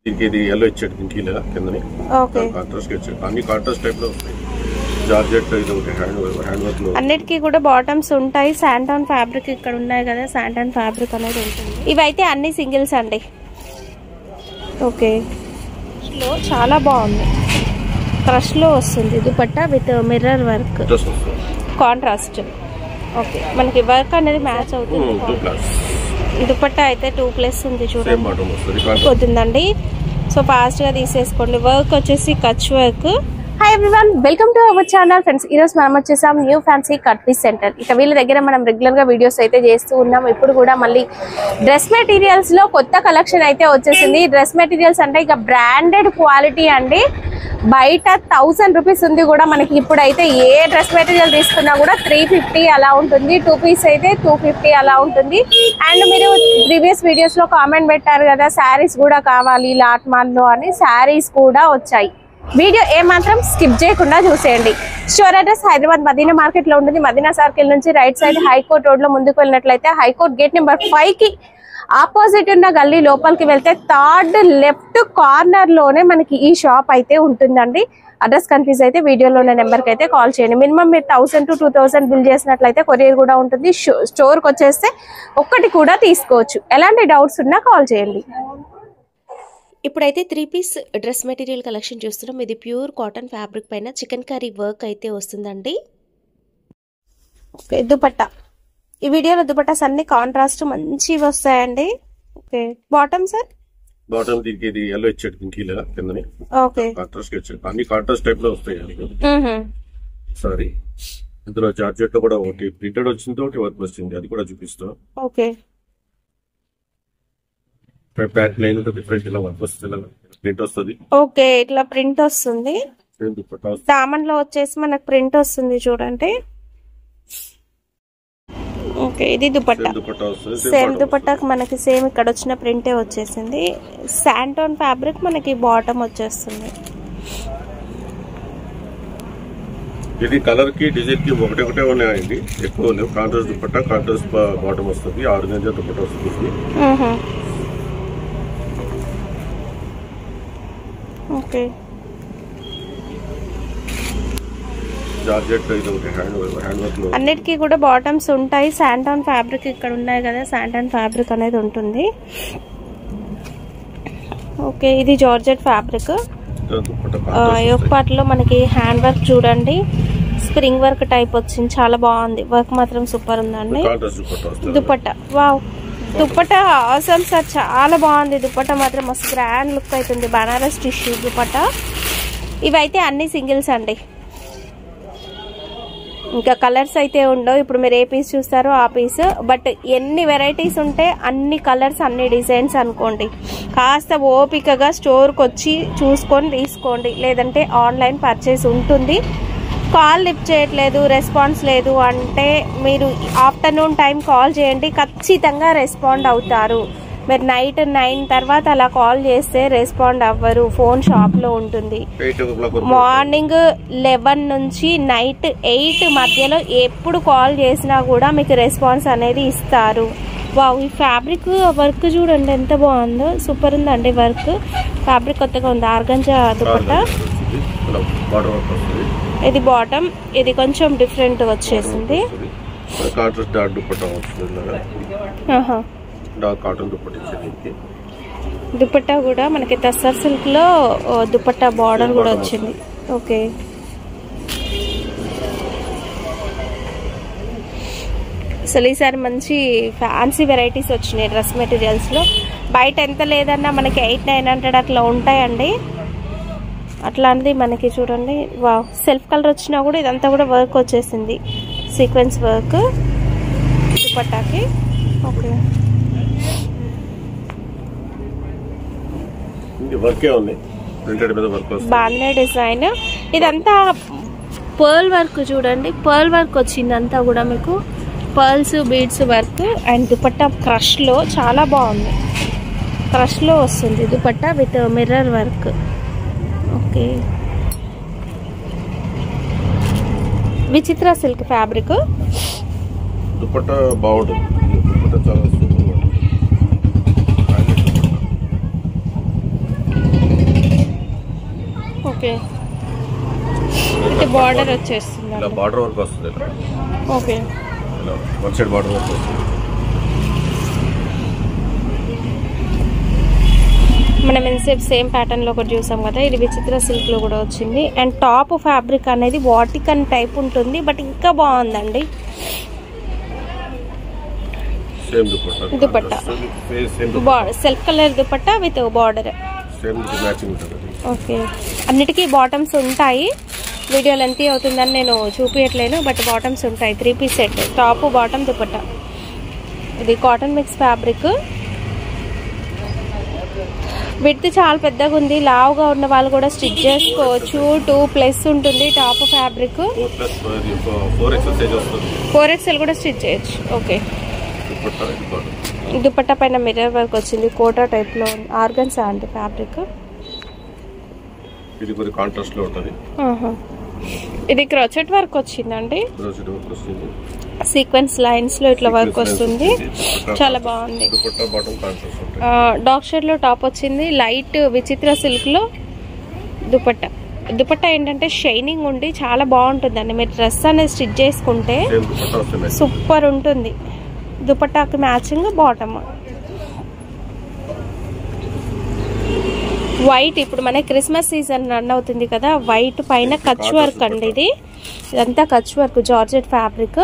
ఇది yellow ఇచ్చాడు కింద కిందని. ఓకే. కాంట్రాస్ట్ ఇచ్చాడు. అన్ని కాంట్రాస్ట్ టైప్ లో వస్తాయి. జార్జెట్ ఇది ఒకటి హ్యాండ్ వర్క్ లో. అన్నిటికీ కూడా బాటమ్స్ ఉంటాయి. శాంటాన్ ఫ్యాబ్రిక్ ఇక్కడ ఉన్నాయి కదా, శాంటాన్ ఫ్యాబ్రిక్ అనేది ఉంటుంది. ఇవైతే అన్ని సింగిల్స్ అండి. ఓకే. లో చాలా బాగుంది. క్రష్ లో వస్తుంది dupatta with mirror work contrast. Okay, మనకి వర్క్ అనేది మ్యాచ్ అవుతుంది. ఈ దుపట్టా అయితే 2+ ఉంది చూడండి, పోతుందండి. సో ఫాస్ట్ గా తీసేసుకోండి. వర్క్ వచ్చేసి Kutch work. Hi everyone, welcome to our channel friends. ఈరోజు మనం వచ్చేసాం new fancy cut piece centre. ఇక వీళ్ళ దగ్గర మనం రెగ్యులర్ గా వీడియోస్ అయితే చేస్తూ ఉన్నాం. ఇప్పుడు కూడా మళ్ళీ డ్రెస్ మెటీరియల్స్ లో కొత్త కలెక్షన్ అయితే వచ్చేసింది. డ్రెస్ మెటీరియల్స్ అంటే ఇక బ్రాండెడ్ క్వాలిటీ అండి. బయట 1000 రూపీస్ ఉంది కూడా మనకి. ఇప్పుడైతే ఏ డ్రెస్ మెటీరియల్ తీసుకున్నా కూడా 350 అలా ఉంటుంది. 2 పీస్ అయితే 250 అలా ఉంటుంది. అండ్ మీరు ప్రీవియస్ వీడియోస్ లో కామెంట్ పెట్టారు కదా శారీస్ కూడా కావాలి లాట్ మాల్ లో అని. శారీస్ కూడా వచ్చాయి. వీడియో ఏమాత్రం స్కిప్ చేయకుండా చూసేయండి. Store address Hyderabad Madina market లో ఉంటుంది. మదీనా సర్కిల్ నుంచి రైట్ సైడ్ హైకోర్ట్ రోడ్ లో ముందుకు వెళ్ళినట్లయితే హైకోర్ట్ గేట్ నెంబర్ 5 కి ఆపోజిట్ ఉన్న గల్లీ లోపలికి వెళ్తే థర్డ్ లెఫ్ట్ కార్నర్ లోనే మనకి ఈ షాప్ అయితే ఉంటుందండి. అడ్రస్ కన్ఫ్యూజ్ అయితే వీడియోలోనే నెంబర్ కి అయితే కాల్ చేయండి. మినిమం మీరు 1000 to 2000 బిల్ చేసినట్లయితే కొరియర్ కూడా ఉంటుంది. స్టోర్ కి వచ్చేస్తే ఒక్కటి కూడా తీసుకోవచ్చు. ఎలాంటి డౌట్స్ ఉన్నా కాల్ చేయండి. ఇప్పుడైతే 3 పీస్ డ్రెస్ మెటీరియల్ కలెక్షన్ చూస్తున్నాం. ఇది ప్యూర్ కాటన్ ఫ్యాబ్రిక్ పైన చికెన్ కర్రీ వర్క్ అయితే వస్తుందండి. ఓకే, దుపట్టా. ఈ వీడియోలో దుపట్టాస్ అన్ని కాంట్రాస్ట్ మంచి వస్తాయండి. Okay, bottom sir. బాటమ్ దీనికి ఇది yellow ఇచ్చాడు కిందని. ఓకే, కాంట్రాస్ట్ ఇచ్చాడు. అన్ని కాంట్రాస్ట్ టైప్ లో వస్తాయి. సారీ, ఇందులో జార్జెట్ లో కూడా ఒకటి ప్రింటెడ్ వచ్చింది, ఒకటి వర్క్ వచ్చింది. అది కూడా చూపిస్తాం. ఓకే, బ్యాక్ లైన్ డిఫరెంట్ ఇలా వర్క్ వస్తుంది, ప్రింట్ వస్తుంది. ఓకే, ఇట్లా ప్రింట్ వస్తుంది. దామన్ లో వచ్చేసి మనకు ప్రింట్ వస్తుంది చూడండి. ఓకే, ఇది దుపట్టా. సేమ్ దుపట్టాకి మనకి సేమ్ ఇక్కడ వచ్చిన ప్రింటే వచ్చేసింది. శాంటాన్ ఫ్యాబ్రిక్ మనకి బాటమ్ వచ్చేస్తుంది. ఇది కలర్ కి డిజైన్ కి ఒకటే ఉన్నాయండి, ఎక్కువ లేవు. కాంట్రాస్ట్ దుపట్టా, కాంట్రాస్ట్ బాటమ్ వస్తుంది. ఆర్గంజా దుపట్టా వస్తుంది. ఓకే, జార్జెట్ ఇది ఒకటి హ్యాండ్ వర్క్ లో. అన్నిటికీ కూడా బాటమ్స్ ఉంటాయి. శాంటాన్ ఫ్యాబ్రిక్ ఇక్కడ ఉన్నాయి కదా, శాంటాన్ ఫ్యాబ్రిక్ అనేది ఉంటుంది. ఓకే, ఇది జార్జెట్ ఫ్యాబ్రిక్. ఒక పార్ట్లో మనకి హ్యాండ్ వర్క్ చూడండి, స్ప్రింగ్ వర్క్ టైప్ వచ్చింది. చాలా బాగుంది. వర్క్ మాత్రం సూపర్ ఉందండి. Dupatta, wow, dupatta awesome sir, చాలా బాగుంది. దుపట్టా మాత్రం మస్తు గ్రాండ్ లుక్ అవుతుంది. బనారస్ టిష్యూ దుపట్టా. ఇవైతే అన్ని సింగిల్స్ అండి, ఇంకా కలర్స్ అయితే ఉండవు. ఇప్పుడు మీరు ఏ పీస్ చూస్తారో ఆ పీస్. బట్ ఎన్ని వెరైటీస్ ఉంటే అన్ని కలర్స్, అన్ని డిజైన్స్ అనుకోండి. కాస్త ఓపికగా స్టోర్కి వచ్చి చూసుకొని తీసుకోండి, లేదంటే ఆన్లైన్ పర్చేస్ ఉంటుంది. కాల్ లిఫ్ట్ చేయట్లేదు, రెస్పాన్స్ లేదు అంటే మీరు ఆఫ్టర్నూన్ టైం కాల్ చేయండి, ఖచ్చితంగా రెస్పాండ్ అవుతారు. మీరు నైట్ 9 తర్వాత అలా కాల్ చేస్తే రెస్పాండ్ అవ్వరు. ఫోన్ షాప్ లో ఉంటుంది. మార్నింగ్ 11 నుంచి నైట్ 8 మధ్యలో ఎప్పుడు కాల్ చేసినా కూడా మీకు రెస్పాన్స్ అనేది ఇస్తారు. వావ్, ఈ ఫ్యాబ్రిక్ వర్క్ చూడండి ఎంత బాగుందో, సూపర్ ఉందండి వర్క్. ఫ్యాబ్రిక్ కొత్తగా ఉంది. ఆర్గంజా దుపట్టా. ఇది బాటమ్, ఇది కొంచెం డిఫరెంట్ వచ్చేసింది. దుపట్టా కూడా మనకి టస్సర్ సిల్క్ లో దుపట్టా బార్డర్ కూడా వచ్చింది. ఓకే, అసలు ఈసారి మంచి ఫ్యాన్సీ వెరైటీస్ వచ్చినాయి డ్రెస్ మెటీరియల్స్ లో. బయట ఎంత లేదన్నా మనకి 800-900 అట్లా ఉంటాయండి. అట్లాంటిది మనకి చూడండి. వావ్, సెల్ఫ్ కలర్ వచ్చినా కూడా ఇదంతా కూడా వర్క్ వచ్చేసింది, సీక్వెన్స్ వర్క్ దుపట్టాకి. ఓకే, బాగుంది డిజైన్. ఇదంతా పర్ల్ వర్క్ చూడండి, పర్ల్ వర్క్ వచ్చింది అంతా కూడా మీకు. Pearls, beads work. And dupatta crush లో చాలా బాగుంది. క్రష్ లో వస్తుంది dupatta with mirror work. Okay, విచిత్ర సిల్క్ ఫ్యాబ్రిక్. దుపట్టా బాగుంటుంది. దుపట్టా చాలా సూపర్. ఓకే, అంటే బార్డర్ వచ్చేస్తుంది. ఇలా బార్డర్ వర్క్ వస్తుంది. ఓకే, ఇలా వన్ సైడ్ బార్డర్ వర్క్ వస్తుంది. మనం ఎంతసేపు సేమ్ ప్యాటర్న్ లో ఒకటి చూసాం కదా, ఇది విచిత్ర సిల్క్ లో కూడా వచ్చింది. అండ్ టాప్ ఫ్యాబ్రిక్ అనేది వాటికన్ టైప్ ఉంటుంది, బట్ ఇంకా బాగుందండి. Dupatta self colour dupatta with border. Okay, అన్నిటికీ బాటమ్స్ ఉంటాయి. వీడియో లెంతీ అవుతుందని నేను చూపించట్లేను, బట్ బాటమ్స్ ఉంటాయి. 3 piece set, top bottom dupatta. ఇది కాటన్ మిక్స్ ఫ్యాబ్రిక్. విడ్త్ చాలా పెద్దగా ఉంది, లావుగా ఉన్న వాళ్ళు కూడా స్టిచ్ చేసుకోవచ్చు. 2+ ఉంటుంది టాప్ ఫ్యాబ్రిక్. 4XL కూడా స్టిచ్ చేయొచ్చు. ఓకే, దుపట్టా పైన మిర్రర్ వర్క్ వచ్చింది, కోటా టైప్ లో ఉంది. ఆర్గన్సా అండి ఫ్యాబ్రిక్. ఇది కొద్దిగా కాంట్రాస్ట్ లో ఉంటది. ఇది క్రోచెట్ వర్క్ వచ్చిందండి, సీక్వెన్స్ లైన్స్ లో ఇట్లా వర్క్ వస్తుంది. చాలా బాగుంది. డార్క్ షేడ్ లో టాప్ వచ్చింది. లైట్ విచిత్ర సిల్క్ లో దుపట్టా. దుపట్టా ఏంటంటే షైనింగ్ ఉండి చాలా బాగుంటుందండి. మీరు డ్రెస్ అనేది స్టిచ్ చేసుకుంటే సూపర్ ఉంటుంది. దుపట్టాకి మ్యాచింగ్ బాటమ్. వైట్, ఇప్పుడు మన క్రిస్మస్ సీజన్ రన్ అవుతుంది కదా, వైట్ పైన కచ్ వర్క్ అండి. ఇదంతా Kutch work, georgette fabric.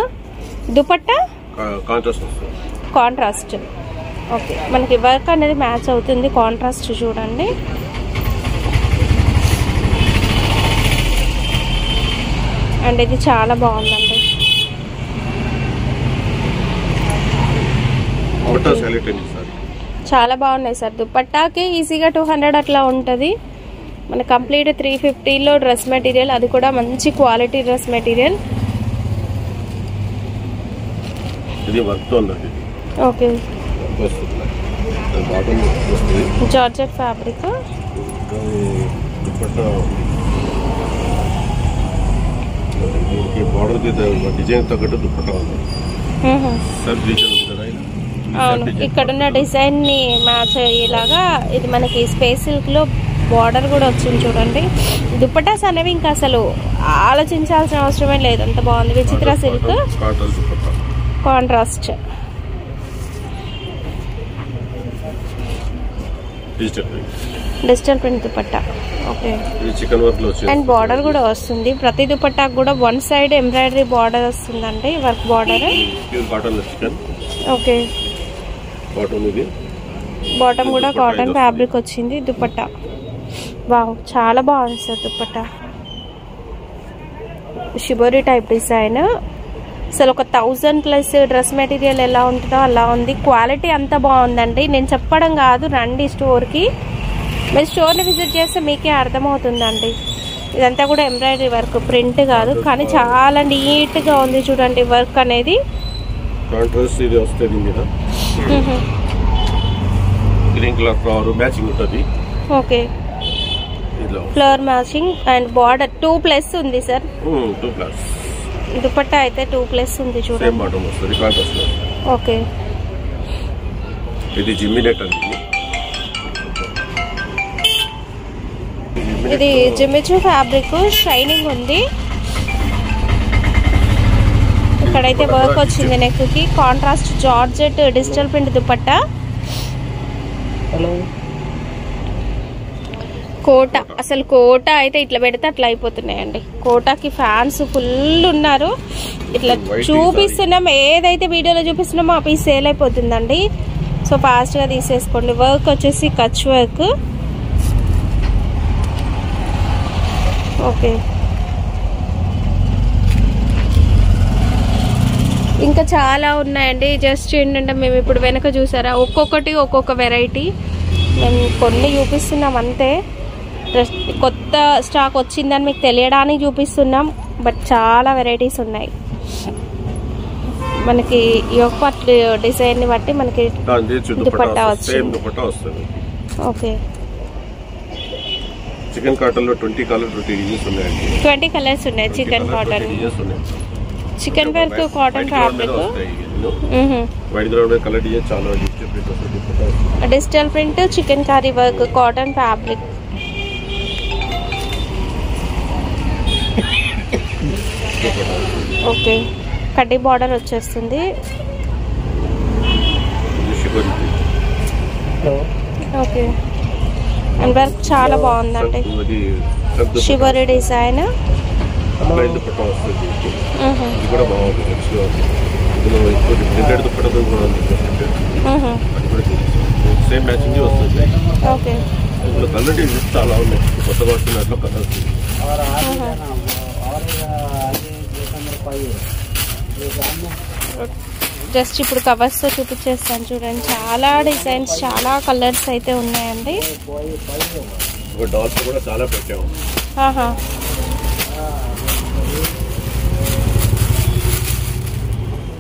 Dupatta contrast. Okay, మనకి వర్క్ అనేది మ్యాచ్ అవుతుంది. కాంట్రాస్ట్ చూడండి. అండ్ ఇది చాలా బాగుందండి. చాలా బాగున్నాయి సార్. దుపట్టాకి ఈజీగా 200 అట్లా ఉంటుంది. మన కంప్లీట్ 350లో డ్రెస్ మెటీరియల్, అది కూడా మంచి quality dress material. Okay, georgette fabric. Design తగ్గట్టు దుపట్టా ఉంది. అవును, ఇక్కడున్న డిజైన్ ని మ్యాచ్ అయ్యేలాగా ఇది మనకి స్పేస్ సిల్క్ లో బార్డర్ కూడా వచ్చింది చూడండి. దుపట్టాస్ అనేవి ఇంకా అసలు ఆలోచించాల్సిన అవసరమే లేదు, అంత బాగుంది. విచిత్ర silk contrast. Digital print dupatta. Okay, and border కూడా వస్తుంది. ప్రతి దుపట్టాకు కూడా 1 సైడ్ ఎంబ్రాయిడరీ బార్డర్ వస్తుందండి, వర్క్ బార్డర్. ఓకే, బాటమ్ కూడా కాటన్ ఫ్యాబ్రిక్ వచ్చింది. దుపట్టా వావ్, చాలా బాగుంది sir dupatta. Shibori type design. అసలు ఒక 1000+ డ్రెస్ మెటీరియల్ ఎలా ఉంటుందో అలా ఉంది. క్వాలిటీ అంత బాగుందండి. నేను చెప్పడం కాదు, రండి స్టోర్కి. మీరు స్టోర్ని విజిట్ చేస్తే మీకే అర్థమవుతుందండి. ఇదంతా కూడా ఎంబ్రాయిడరీ వర్క్, ప్రింట్ కాదు, కానీ చాలా నీట్గా ఉంది చూడండి వర్క్ అనేది. గ్రీన్ కలర్ ఫ్లవర్ మ్యాచింగ్ ఉంటుంది. Okay, flower matching and border 2+ ఉంది సార్. 2+. దుపట్టా అయితే 2+ ఉంది చూడండి. ఓకే, ఇది జిమ్మి నెట్ అండి. ఇది జిమ్మిచూ ఫ్యాబ్రిక్, షైనింగ్ ఉంది. ఇక్కడైతే వర్క్ వచ్చింది నెక్ కి. Contrast georgette digital print dupatta. Kota, అసలు కోట అయితే ఇట్లా పెడితే అట్లా అయిపోతున్నాయండి. కోటాకి ఫ్యాన్స్ ఫుల్ ఉన్నారు. ఇట్లా చూపిస్తున్నాం, ఏదైతే వీడియోలో చూపిస్తున్నామో ఆ పీస్ సేల్ అయిపోతుందండి. సో ఫాస్ట్గా తీసేసుకోండి. వర్క్ వచ్చేసి కచ్ వర్క్. ఓకే, ఇంకా చాలా ఉన్నాయండి. జస్ట్ ఏంటంటే మేము ఇప్పుడు వెనక చూసారా, ఒక్కొక్కటి ఒక్కొక్క వెరైటీ. మేము కొన్ని చూపిస్తున్నాం అంతే. కొత్త స్టాక్ వచ్చిందని మీకు తెలియడానికి చూపిస్తున్నాం, బట్ చాలా వెరైటీస్ ఉన్నాయి. మనకి యోక్ పార్ట్ డిజైన్ ని బట్టి మనకి దుపట్టా వచ్చింది. ఓకే, చికెన్ కాటన్ లో 20 డిజైన్స్ ఉన్నాయండి. 20 కలర్స్ ఉన్నాయి. Chikan cotton, chikan work cotton fabric. White ground colour design చాలా digital print chikankari work cotton fabric. Okay, కడ్డీ బార్డర్ వచ్చేస్తుంది. ఓకే, అండ్ వర్క్ చాలా బాగుందండి. షివరీ డిజైన్. ఇది కూడా బాగుంది. ప్రింటెడ్ దుప్పట్టతో కూడా ఉంది. సేమ్ మ్యాచింగ్ వస్తుంది. ఓకే, ఇందులో కలర్ డిజైన్స్ చాలా ఉన్నాయి. కొత్తగా వస్తున్నట్లు కలర్స్. జస్ట్ ఇప్పుడు కవర్స్ తో చూపించేస్తాను చూడండి. చాలా డిజైన్స్, చాలా కలర్స్ అయితే ఉన్నాయండి. డాల్స్ కూడా చాలా పెట్టాము.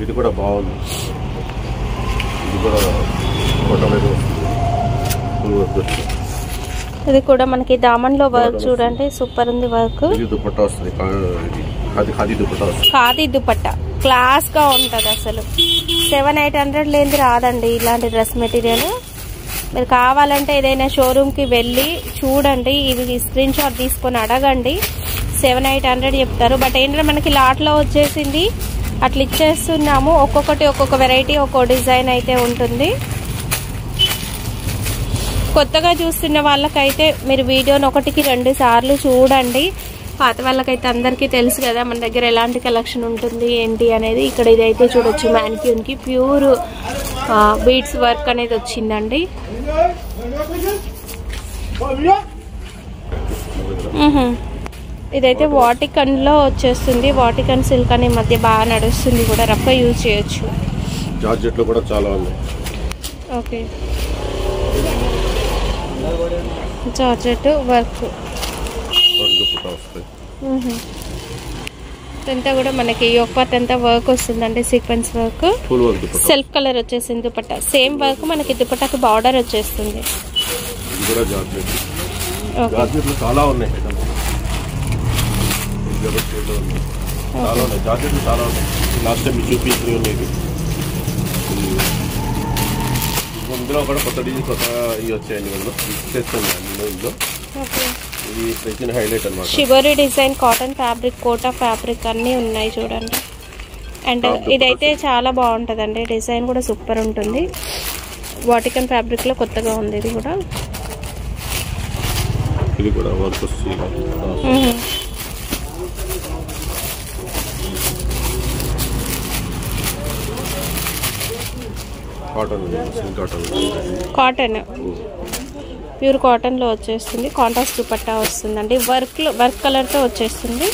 ఇది కూడా బాగుంది. ఇది కూడా ఇది కూడా మనకి దామన్ లో వర్క్ చూడండి, సూపర్ ఉంది వర్క్. దుపట్టా వస్తుంది, ఖాదీ దుపట్టా క్లాస్ గా ఉంటది. అసలు 700-800 లేనిది రాదండి ఇలాంటి డ్రెస్ మెటీరియల్. మీరు కావాలంటే ఏదైనా షోరూమ్ కి వెళ్ళి చూడండి, ఇవి స్క్రీన్ షాట్ తీసుకొని అడగండి. 700-800 చెప్తారు. బట్ ఏంటంటే మనకి లాట్ లో వచ్చేసింది, అట్లా ఇచ్చేస్తున్నాము. ఒక్కొక్కటి ఒక్కొక్క వెరైటీ, ఒక్కో డిజైన్ అయితే ఉంటుంది. కొత్తగా చూస్తున్న వాళ్ళకైతే మీరు వీడియోని 1-2 సార్లు చూడండి. పాత వాళ్ళకైతే అందరికీ తెలుసు కదా మన దగ్గర ఎలాంటి కలెక్షన్ ఉంటుంది ఏంటి అనేది. ఇక్కడ ఇదైతే చూడొచ్చు, మ్యానిక్యూన్ కి ప్యూర్ బీడ్స్ వర్క్ అనేది వచ్చిందండి. ఇదైతే వాటికన్ లో వచ్చేస్తుంది. వాటికన్ సిల్క్ అనే మధ్య బాగా నడుస్తుంది కూడా, రఫ్ యూజ్ చేయొచ్చు. జార్జెట్ లో కూడా చాలా ఉన్నాయి. ఓకే, జార్జెట్ వర్క్ అంతా కూడా మనకి యోక్ పార్ట్ అంతా వర్క్ వస్తుందండి, సీక్వెన్స్ వర్క్. సెల్ఫ్ కలర్ వచ్చేసింది దుపట్టా. సేమ్ వర్క్ మనకి దుపట్టాకి బార్డర్ వచ్చేస్తుంది. చాలా ఉన్నాయి. లాస్ట్ టైం చూపించి ఉన్నాయి. ఇందులో కూడా కొత్త డిజైన్, కొత్త ఇవి వచ్చాయండి. ఇందులో ఇది ప్రతి హైలైట్ అన్నమాట. షివరీ design, cotton fabric, Kota fabric అన్నీ ఉన్నాయి చూడండి. అండ్ ఇదైతే చాలా బాగుంటుందండి, డిజైన్ కూడా సూపర్ ఉంటుంది. వాటికన్ ఫ్యాబ్రిక్ లో కొత్తగా ఉంది ఇది కూడా. ఇది కూడా వర్క్ వస్తుంది. కాటన్, ప్యూర్ కాటన్ లో వచ్చేస్తుంది. కాంట్రాస్ట్ దుపట్టా వస్తుందండి. వర్క్ కలర్ తో వచ్చేస్తుంది.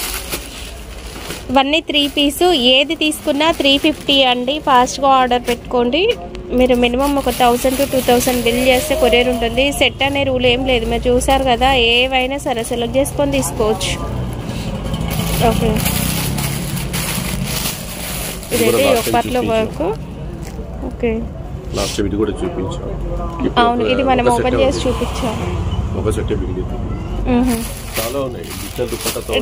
ఇవన్నీ 3 పీస్. ఏది తీసుకున్నా 350 అండి. ఫాస్ట్ గా ఆర్డర్ పెట్టుకోండి. మీరు మినిమం ఒక 1000 to 2000 బిల్ చేస్తే కొరియర్ ఉంటుంది. సెట్ అనే రూల్ ఏం లేదు, మీరు చూసారు కదా. ఏవైనా సరే సెలెక్ట్ చేసుకొని తీసుకోవచ్చు. ఓకే, ఇదైతే ఒక్కట్లో వర్క్. ఓకే, లాస్ట్ ఇది కూడా చూపించాం. అవును, ఇది మనం ఓపెన్ చేసి చూపించాం. ఒక సెట్ మిగిలింది. చాలా ఉన్నాయి.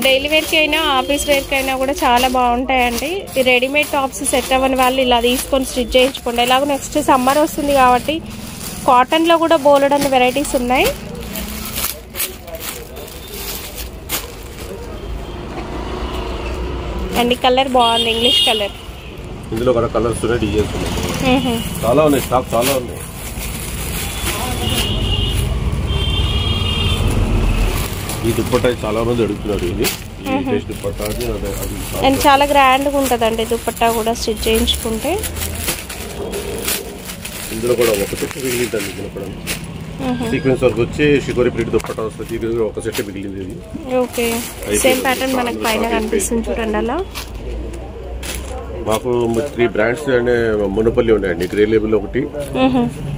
డైలీ వేర్ కి అయినా ఆఫీస్ వేర్ కి అయినా కూడా చాలా బాగుంటాయండి. ఈ రెడీమేడ్ టాప్స్ సెట్ అవ్వని వాళ్ళు ఇలా తీసుకొని స్టిచ్ చేయించుకోండి. ఎలాగో నెక్స్ట్ సమ్మర్ వస్తుంది కాబట్టి కాటన్ లో కూడా బోలెడన్ని వెరైటీస్ ఉన్నాయి. అండ్ ఈ కలర్ బాగుంది, ఇంగ్లీష్ కలర్. ఇందులో కూడా కలర్స్ ఉన్నాయి, డిజైన్స్ ఉన్నాయి. చాలా ఉన్నాయి, స్టాక్ చాలా ఉన్నాయి. ఈ దుప్పట్టా చాలా మంది అడుగుతున్నారు. ఇది దుప్పట్టా అండ్ చాలా గ్రాండ్ గా ఉంటదండి దుప్పట్టా కూడా స్టిచ్ చేయించుకుంటే. ఇందులో కూడా ఒక సెట్ మిగిలిందండి. ఇందులో కూడా సీక్వెన్స్ వర్క్ వచ్చి షికోరి ప్రింట్ దుప్పట్టా వస్తుంది. ఒక సెట్ మిగిలింది. ఇది ఓకే, సేమ్ ప్యాటర్న్ మనకి పైన కనిపిస్తుంది చూడండి. అలా మాకు 3 బ్రాండ్స్ అనే మునపల్లి ఉన్నాయండి. గ్రే లేబుల్ ఒకటి,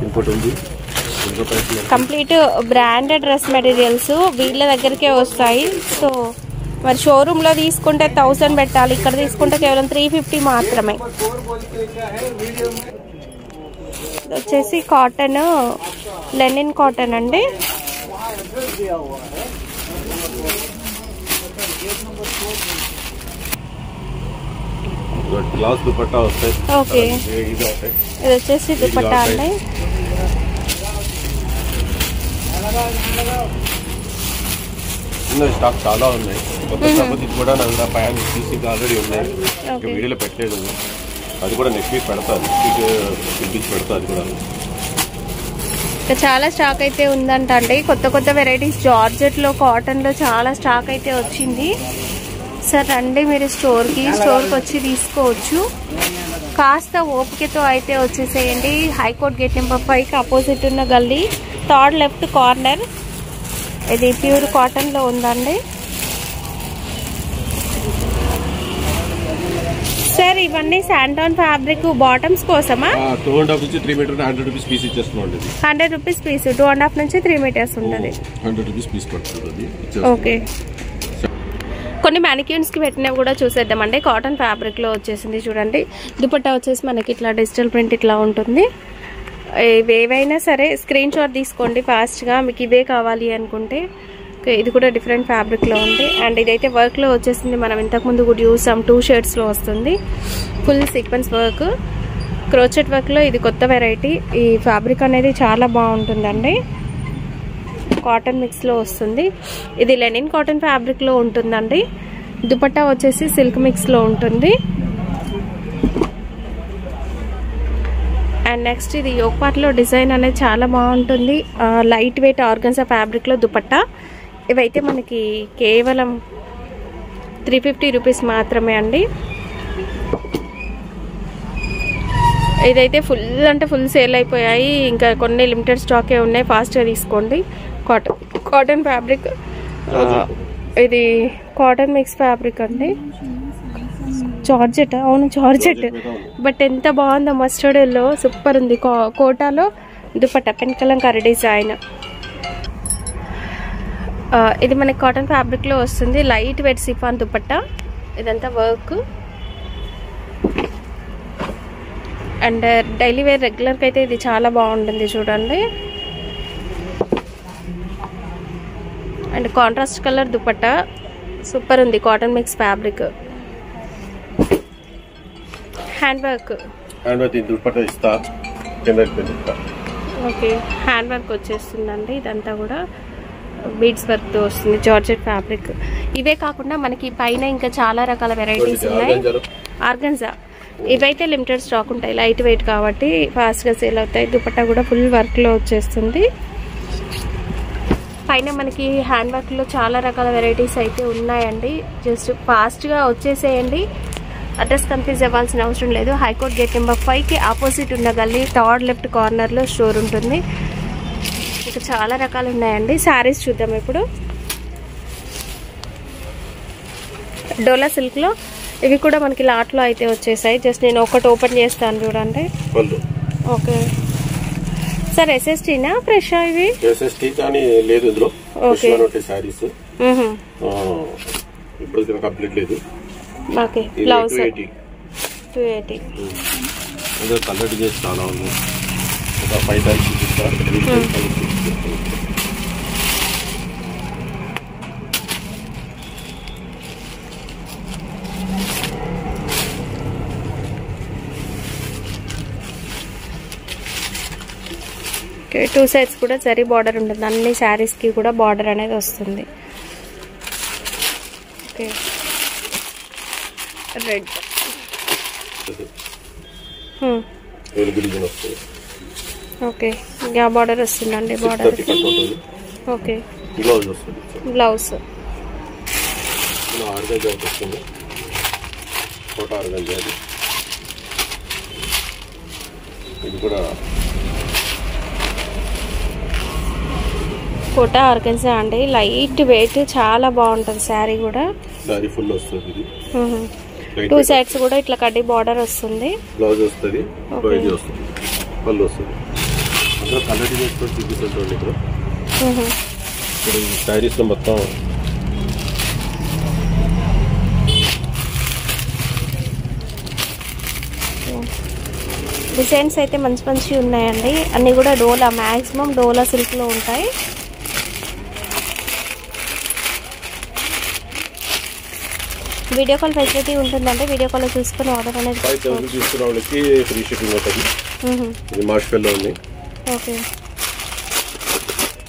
ఇంకోటి ఉంది. కంప్లీట్ బ్రాండెడ్ డ్రెస్ మెటీరియల్స్ వీళ్ళ దగ్గరికే వస్తాయి. సో మరి షోరూమ్ లో తీసుకుంటే 1000 పెట్టాలి, ఇక్కడ తీసుకుంటే కేవలం 350 మాత్రమే. వచ్చేసి కాటన్, లెనిన్ కాటన్ అండి. గ్లాస్ దుపట్టా వస్తాయి. ఓకే, ఇది వచ్చేసి దుపట్టా అండి. వచ్చిన స్టాక్ చాలా ఉన్నాయి. కొత్త స్టాక్ ఇది కూడా నా దగ్గర 500 పీసెస్ ఆల్రెడీ ఉన్నాయి. వీడియోలో పెట్టలేదు, అది కూడా నెక్స్ట్ వీక్ పెడతాను. పిలిపించి పెడతా. అది కూడా చాలా స్టాక్ అయితే ఉందంట అండి. కొత్త కొత్త వెరైటీస్ జార్జెట్లో, కాటన్లో చాలా స్టాక్ అయితే వచ్చింది. సార్ రండి మీరు స్టోర్కి వచ్చి తీసుకోవచ్చు. కాస్త ఓపికతో అయితే వచ్చేసేయండి. హైకోర్ట్ గేట్ నెంబర్ 5కి అపోజిట్ ఉన్న గల్లీ, థర్డ్ లెఫ్ట్ కార్నర్. ఇది ప్యూర్ కాటన్లో ఉందండి. సార్ ఇవన్నీ శాంటాన్ ఫ్యాబ్రిక్ బాటమ్స్ కోసమా? 2.5 నుంచి 3 మీటర్ 100 రూపీస్ పీస్ ఇచ్చేస్తున్నాం. 100 రూపీస్ పీస్, 2.5 నుంచి 3 మీటర్స్ ఉంటుంది. 100 రూపీస్ పీస్ పడుతుంది. ఓకే. కొన్ని మ్యానిక్యూన్స్కి పెట్టినవి కూడా చూసేద్దామండి. కాటన్ ఫ్యాబ్రిక్లో వచ్చేసింది చూడండి. దుపట్టా వచ్చేసి మనకి ఇట్లా డిజిటల్ ప్రింట్ ఇట్లా ఉంటుంది. ఏవైనా సరే స్క్రీన్ షాట్ తీసుకోండి ఫాస్ట్గా, మీకు ఇవే కావాలి అనుకుంటే. ఇది కూడా డిఫరెంట్ ఫ్యాబ్రిక్లో ఉంది. అండ్ ఇదైతే వర్క్లో వచ్చేసింది. మనం ఇంతకుముందు కూడా చూసాం, 2 షేడ్స్లో వస్తుంది. ఫుల్ సీక్వెన్స్ వర్క్, క్రోచెట్ వర్క్లో ఇది కొత్త వెరైటీ. ఈ ఫ్యాబ్రిక్ అనేది చాలా బాగుంటుందండి. కాటన్ మిక్స్లో వస్తుంది. ఇది లెనిన్ కాటన్ ఫ్యాబ్రిక్లో ఉంటుందండి. దుపట్టా వచ్చేసి సిల్క్ మిక్స్లో ఉంటుంది. అండ్ నెక్స్ట్ ఇది యోక్ పార్ట్లో డిజైన్ అనేది చాలా బాగుంటుంది. లైట్ వెయిట్ ఆర్గన్జా ఫ్యాబ్రిక్లో దుపట్టా. ఇవైతే మనకి కేవలం 350 రూపీస్ మాత్రమే అండి. ఇదైతే ఫుల్ అంటే ఫుల్ సేల్ అయిపోయాయి. ఇంకా కొన్ని లిమిటెడ్ స్టాకే ఉన్నాయి, ఫాస్ట్గా తీసుకోండి. కాటన్ ఫ్యాబ్రిక్, ఇది కాటన్ మిక్స్ ఫ్యాబ్రిక్ అండి. జార్జెట్, అవును జార్జెట్, బట్ ఎంత బాగుందో. మస్టర్డ్ ఎల్లో సూపర్ ఉంది. కోటాలో దుపట్టా పెన్ కలంకారీ డిజైన్. ఇది మనకి కాటన్ ఫ్యాబ్రిక్లో వస్తుంది. లైట్ వెయిట్ సిఫాన్ దుపట్టా, ఇదంతా వర్క్. అండ్ డైలీ వేర్ రెగ్యులర్కి అయితే ఇది చాలా బాగుంటుంది చూడండి. And contrast colour dupatta super ఉంది. Cotton mix fabric, hand work. Okay, hand work వచ్చేస్తుందండి. ఇదంతా కూడా బీడ్స్ వర్క్తో వస్తుంది. Georgette fabric. ఇవే కాకుండా మనకి పైన ఇంకా చాలా రకాల వెరైటీస్ ఉన్నాయి. ఆర్గన్జా ఇవైతే లిమిటెడ్ స్టాక్ ఉంటాయి, లైట్ వెయిట్ కాబట్టి ఫాస్ట్గా సేల్ అవుతాయి. దుపట్టా కూడా ఫుల్ వర్క్లో వచ్చేస్తుంది. పైన మనకి హ్యాండ్ వర్క్లో చాలా రకాల వెరైటీస్ అయితే ఉన్నాయండి. జస్ట్ ఫాస్ట్గా వచ్చేసేయండి. అడ్రస్ కన్ఫ్యూజ్ అవ్వాల్సిన అవసరం లేదు. హైకోర్ట్ గేట్ నెంబర్ 5కి ఆపోజిట్ ఉన్న గల్లీ, థర్డ్ లెఫ్ట్ కార్నర్లో స్టోర్ ఉంటుంది. ఇక చాలా రకాలు ఉన్నాయండి. శారీస్ చూద్దాం ఇప్పుడు. డోలా సిల్క్లో ఇవి కూడా మనకి లాట్లో అయితే వచ్చేసాయి. జస్ట్ నేను ఒకటి ఓపెన్ చేస్తాను చూడండి. ఓకే సార్, ఎస్ఎస్టీనా ఫ్రెష్ ఇవి? ఎస్ఎస్టీ కానీ లేదు ఇందులో. ఓకే, సారీస్ ఇప్పుడు కంప్లీట్ లేదు. Okay, blouse 280. కలర్ డిజైన్స్ చాలా ఉన్నాయి. ఒక 5 టైప్స్ చూపిస్తారు. ఓకే, 2 సైడ్స్ కూడా జరీ బార్డర్ ఉంటుంది. అన్ని శారీస్కి కూడా బార్డర్ అనేది వస్తుంది. Okay, red. ఓకే, ఇంకా బార్డర్ వస్తుందండి. Border. Okay, blouse Kota organza అండి. లైట్ వెయిట్, చాలా బాగుంటుంది శారీ కూడా. శారీ ఫుల్ వస్తుంది. 2 సైడ్స్ కూడా ఇట్లా కడ్డీ బార్డర్ వస్తుంది. బ్లౌజ్ వస్తుంది, పళ్ళు వస్తుంది. అందులో కలర్ డిజైన్స్ కూడా చూపిస్తుంటారు ఇక్కడ. ఇప్పుడు ఈ శారీస్ లో మొత్తం డిజైన్స్ అయితే మంచి మంచి ఉన్నాయండి. అన్నీ కూడా డోలా, మ్యాక్సిమం డోలా సిల్క్లో ఉంటాయి. వీడియో కాల్ ఫెసిలిటీ ఉంటుందంటే వీడియో కాల్ చూసుకుని ఆర్డర్ అనేది తీసుకున్న వాళ్ళకి ఫ్రీ షిప్పింగ్ ఉంటుంది. ఇది మార్షల్లో ఉంది. ఓకే,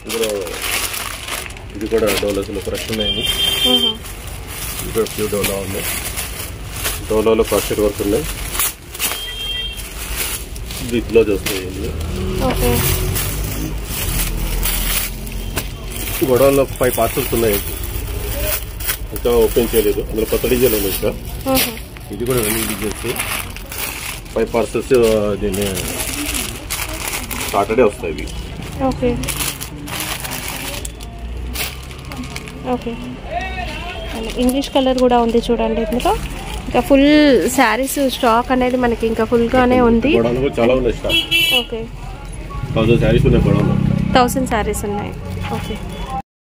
ఇందులో ఇది కూడా డోలోస్లో ఫ్రెష్ ఉన్నాయి. ఇది కూడా ప్యూర్ డోలో ఉన్నాయి. డోలోలో క్రాషెట్ వర్క్ ఉన్నాయి. బిగ్ బ్లౌజ్ వస్తాయి. గొడవల్లో 5 పార్సల్స్ ఉన్నాయి. ఇంకా ఓపెన్ చేయలేదు. అందులో కొత్త డిజైన్ ఉంది ఇంకా. ఇది కూడా రన్నింగ్ డిజైన్స్ 5 పార్సల్స్. దీన్ని సాటర్డే వస్తాయి ఇవి. Okay okay. ఇంగ్లీష్ కలర్ కూడా ఉంది చూడండి ఇందులో. ఇంకా ఫుల్ శారీస్ స్టాక్ అనేది మనకి ఇంకా ఫుల్గానే ఉంది. చాలా ఉన్నాయి స్టాక్. ఓకే 1000 శారీస్ ఉన్నాయి. 1000 శారీస్ ఉన్నాయి. ఓకే.